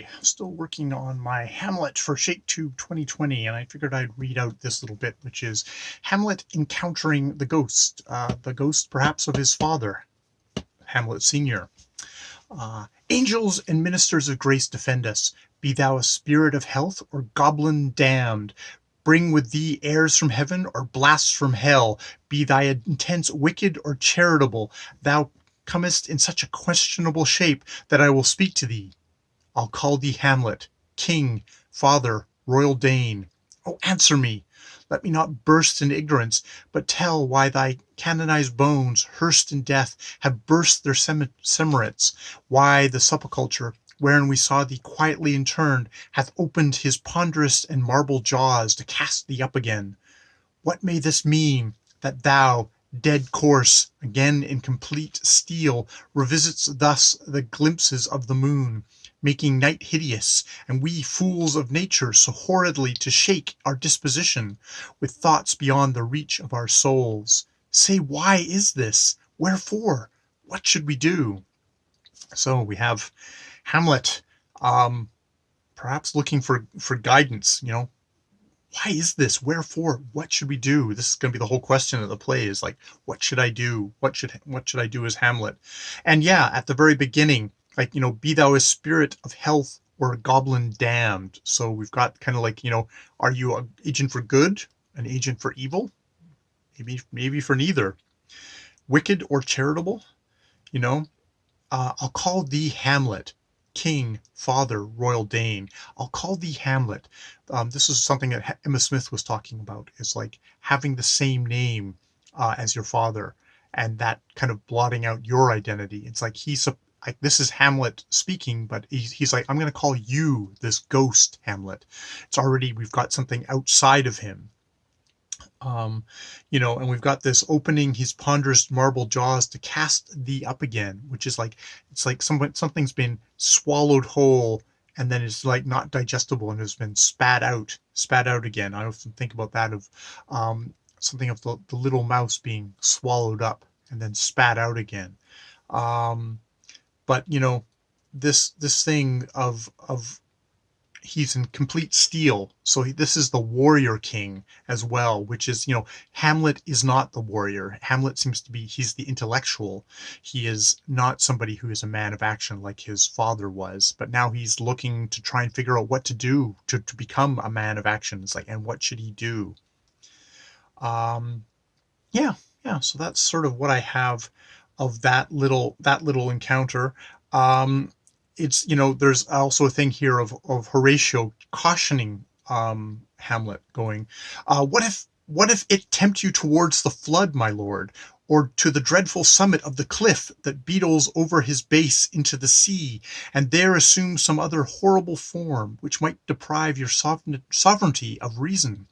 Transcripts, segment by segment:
Hey, still working on my Hamlet for Shktb 2020, and I figured I'd read out this little bit, which is Hamlet encountering the ghost perhaps of his father, Hamlet Sr. Angels and ministers of grace defend us. Be thou a spirit of health or goblin damned. Bring with thee airs from heaven or blasts from hell. Be thy intents wicked or charitable. Thou comest in such a questionable shape that I will speak to thee. I'll call thee Hamlet, king, father, royal Dane. Oh, answer me! Let me not burst in ignorance, but tell why thy canonized bones, hearsed in death, have burst their semirates, why the sepulchre, wherein we saw thee quietly interned, hath opened his ponderous and marble jaws to cast thee up again. What may this mean, that thou, dead corse, again in complete steel, revisits thus the glimpses of the moon, making night hideous, and we fools of nature so horridly to shake our disposition, with thoughts beyond the reach of our souls? Say, why is this? Wherefore? What should we do? So we have Hamlet, perhaps looking for guidance, why is this? Wherefore? What should we do? This is going to be the whole question of the play, is like, what should I do? What should I do as Hamlet? And yeah, at the very beginning, like, be thou a spirit of health or a goblin damned. So we've got kind of like, are you an agent for good, an agent for evil? Maybe for neither. Wicked or charitable? I'll call thee Hamlet, king, father, royal Dane. I'll call thee Hamlet. This is something that Emma Smith was talking about, is like having the same name as your father, and that kind of blotting out your identity. It's like this is Hamlet speaking, but he's like, I'm going to call you this ghost Hamlet. It's already, we've got something outside of him. And we've got this opening his ponderous marble jaws to cast thee up again, which is like, it's like something's been swallowed whole and then it's like not digestible and has been spat out again. I often think about that, of something of the little mouse being swallowed up and then spat out again. But this thing of he's in complete steel. So this is the warrior king as well, which is, Hamlet is not the warrior. Hamlet seems to be, he's the intellectual. He is not somebody who is a man of action like his father was, but now he's looking to try and figure out what to do to become a man of action. It's like, and what should he do? Yeah. So that's sort of what I have of that little encounter. It's, there's also a thing here of Horatio cautioning Hamlet, going, what if it tempt you towards the flood, my lord, or to the dreadful summit of the cliff that beetles over his base into the sea, and there assume some other horrible form which might deprive your sovereignty of reason,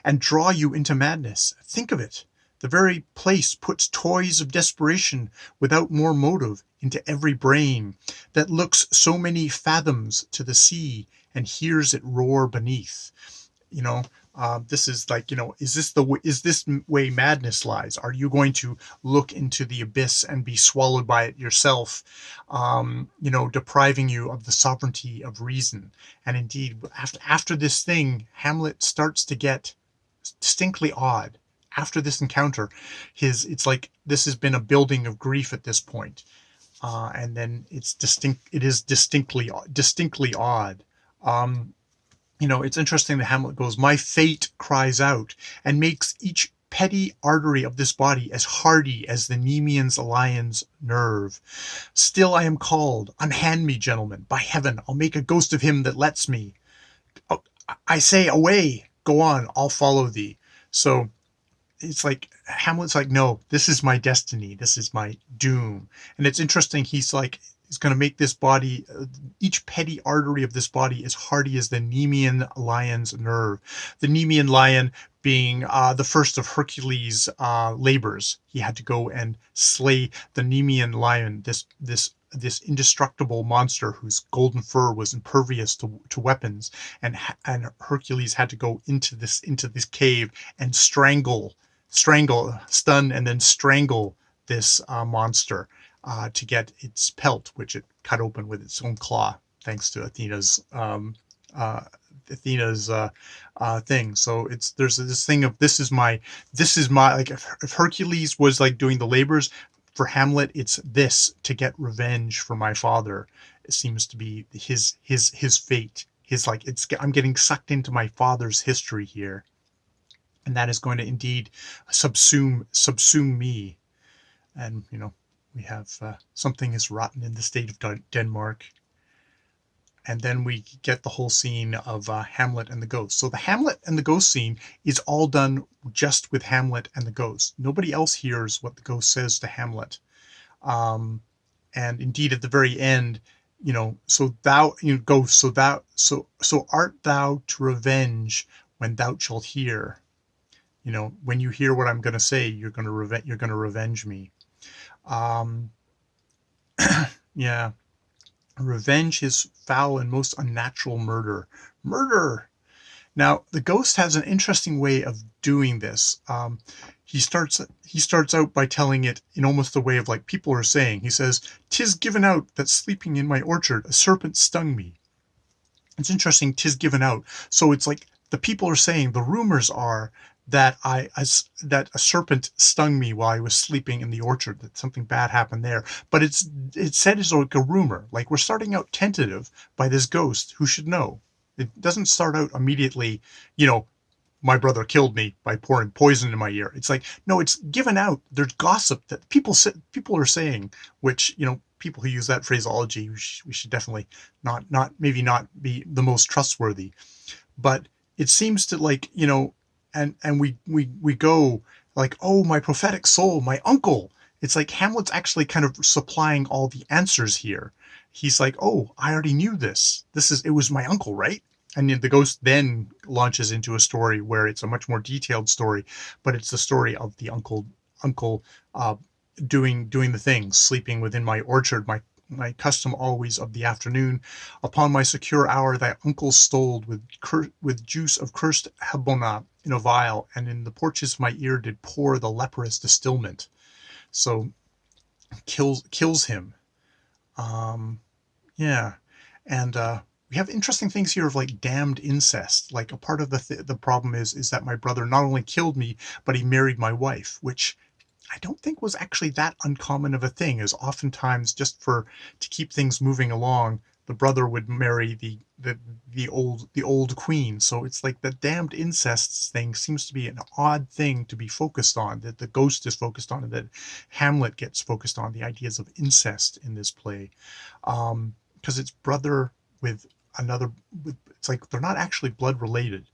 and draw you into madness? Think of it. The very place puts toys of desperation without more motive into every brain that looks so many fathoms to the sea and hears it roar beneath. This is like, is this way madness lies? Are you going to look into the abyss and be swallowed by it yourself, depriving you of the sovereignty of reason? And indeed, after this thing, Hamlet starts to get distinctly odd. After this encounter, it's like this has been a building of grief at this point, and then it is distinctly odd. It's interesting that Hamlet goes, my fate cries out and makes each petty artery of this body as hardy as the Nemean's lion's nerve. Still I am called. Unhand me, gentlemen. By heaven, I'll make a ghost of him that lets me. Oh, I say, away. Go on. I'll follow thee. So it's like Hamlet's like, no, this is my destiny. This is my doom. And it's interesting. He's like, he's going to make this body, each petty artery of this body, as hardy as the Nemean lion's nerve. The Nemean lion being the first of Hercules' labors. He had to go and slay the Nemean lion, this indestructible monster whose golden fur was impervious to weapons, and Hercules had to go into this cave and stun and then strangle this monster to get its pelt, which it cut open with its own claw. thanks to uh, Athena's thing. So there's this thing of this is my like if Hercules was like doing the labors for Hamlet, it's this to get revenge for my father. It seems to be his fate. His like I'm getting sucked into my father's history here, and that is going to indeed subsume me. And we have something is rotten in the state of Denmark. And then we get the whole scene of Hamlet and the ghost. So the Hamlet and the ghost scene is all done just with Hamlet and the ghost. Nobody else hears what the ghost says to Hamlet. And indeed, at the very end, so thou, ghost, so art thou to revenge when thou shalt hear. When you hear what I'm going to say, you're going to revenge me. Yeah. Revenge is foul and most unnatural murder. Murder! Now, the ghost has an interesting way of doing this. He starts out by telling it in almost the way of like people are saying. He says, "'Tis given out that sleeping in my orchard a serpent stung me." It's interesting, "'tis given out." So it's like the people are saying, the rumors are that that a serpent stung me while I was sleeping in the orchard, that something bad happened there. But it's said as like a rumor. Like we're starting out tentative by this ghost who should know. It doesn't start out immediately, my brother killed me by pouring poison in my ear. It's like, no, it's given out. There's gossip that people are saying, which, people who use that phraseology, we should definitely maybe not be the most trustworthy. But it seems to like, and we go like, oh, my prophetic soul, my uncle. It's like Hamlet's actually kind of supplying all the answers here. He's like, oh, I already knew this. It was my uncle, right? And the ghost then launches into a story where it's a much more detailed story, but it's the story of the uncle doing the things, sleeping within my orchard, my custom always of the afternoon. Upon my secure hour, thy uncle stole with juice of cursed Hmlt in a vial, and in the porches of my ear did pour the leprous distilment. So kills him. Yeah, and we have interesting things here of like damned incest. Like a part of the problem is that my brother not only killed me, but he married my wife, which I don't think was actually that uncommon of a thing, as oftentimes just to keep things moving along, the brother would marry the old queen. So it's like the damned incest thing seems to be an odd thing to be focused on, that the ghost is focused on, and that Hamlet gets focused on, the ideas of incest in this play. Because it's brother with another, it's like they're not actually blood related.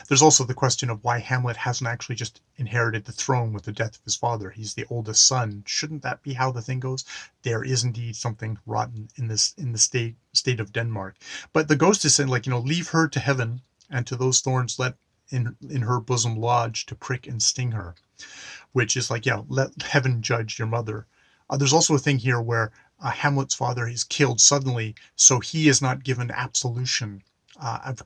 There's also the question of why Hamlet hasn't actually just inherited the throne with the death of his father. He's the oldest son. Shouldn't that be how the thing goes? There is indeed something rotten in the state of Denmark. But the ghost is saying, like, leave her to heaven, and to those thorns let in her bosom lodge to prick and sting her. Which is like, yeah, let heaven judge your mother. There's also a thing here where Hamlet's father is killed suddenly, so he is not given absolution.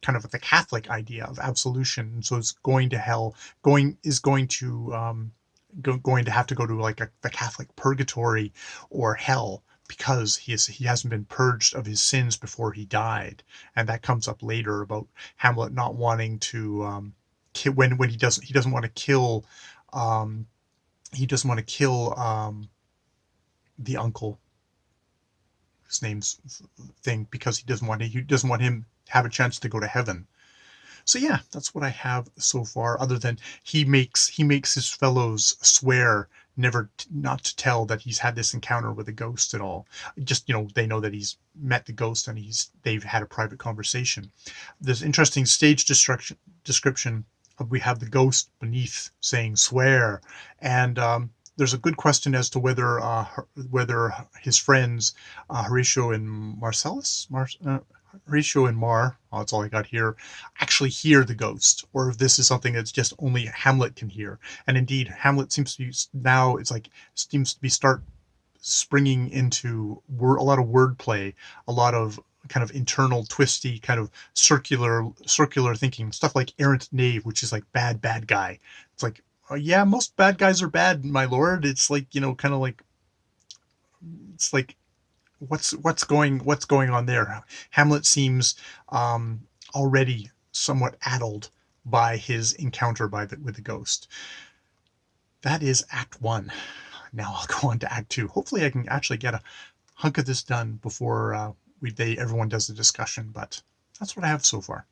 Kind of the Catholic idea of absolution, and so it's going to hell. Going to have to go to like the Catholic purgatory or hell, because he hasn't been purged of his sins before he died, and that comes up later about Hamlet not wanting to when he doesn't want to kill the uncle, his name's thing, because he doesn't want him to have a chance to go to heaven. So yeah, that's what I have so far, other than he makes his fellows swear not to tell that he's had this encounter with a ghost at all. Just, they know that he's met the ghost and they've had a private conversation. There's interesting stage description of, we have the ghost beneath saying swear, and there's a good question as to whether his friends Horatio and Marcellus, Horatio and that's all I got here, actually hear the ghost, or if this is something that's just only Hamlet can hear. And indeed, Hamlet seems to be start springing into a lot of wordplay, a lot of kind of internal twisty kind of circular thinking, stuff like errant knave, which is like bad guy. It's like, yeah, most bad guys are bad, my lord. It's like, kind of like, it's like what's going on there? Hamlet seems already somewhat addled by his encounter with the ghost. That is Act 1. Now I'll go on to Act 2. Hopefully I can actually get a hunk of this done before everyone does the discussion, but that's what I have so far.